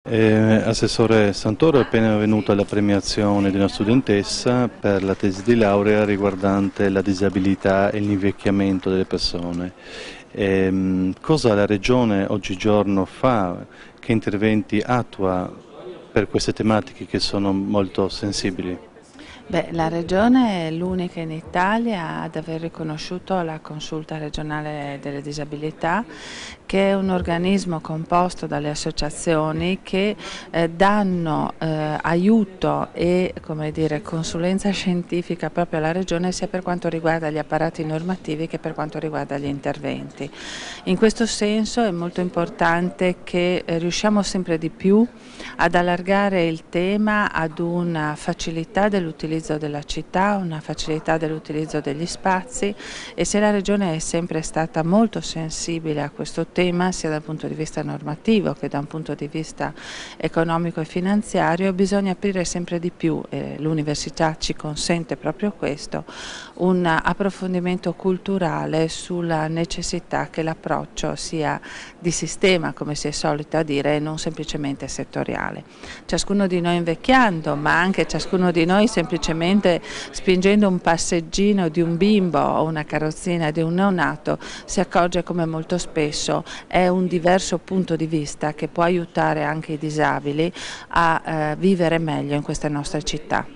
Assessore Santoro, è appena venuta la premiazione di una studentessa per la tesi di laurea riguardante la disabilità e l'invecchiamento delle persone. Cosa la Regione oggigiorno fa? Che interventi attua per queste tematiche che sono molto sensibili? Beh, la Regione è l'unica in Italia ad aver riconosciuto la Consulta regionale delle disabilità, che è un organismo composto dalle associazioni che danno aiuto e, come dire, consulenza scientifica proprio alla Regione, sia per quanto riguarda gli apparati normativi che per quanto riguarda gli interventi. In questo senso è molto importante che riusciamo sempre di più ad allargare il tema ad una facilità dell'utilizzo della città, una facilità dell'utilizzo degli spazi, e se la Regione è sempre stata molto sensibile a questo tema sia dal punto di vista normativo che da un punto di vista economico e finanziario, bisogna aprire sempre di più, e l'università ci consente proprio questo, un approfondimento culturale sulla necessità che l'approccio sia di sistema, come si è solito a dire, e non semplicemente settoriale. Ciascuno di noi invecchiando, ma anche ciascuno di noi semplicemente spingendo un passeggino di un bimbo o una carrozzina di un neonato, si accorge come molto spesso è un diverso punto di vista che può aiutare anche i disabili a vivere meglio in queste nostre città.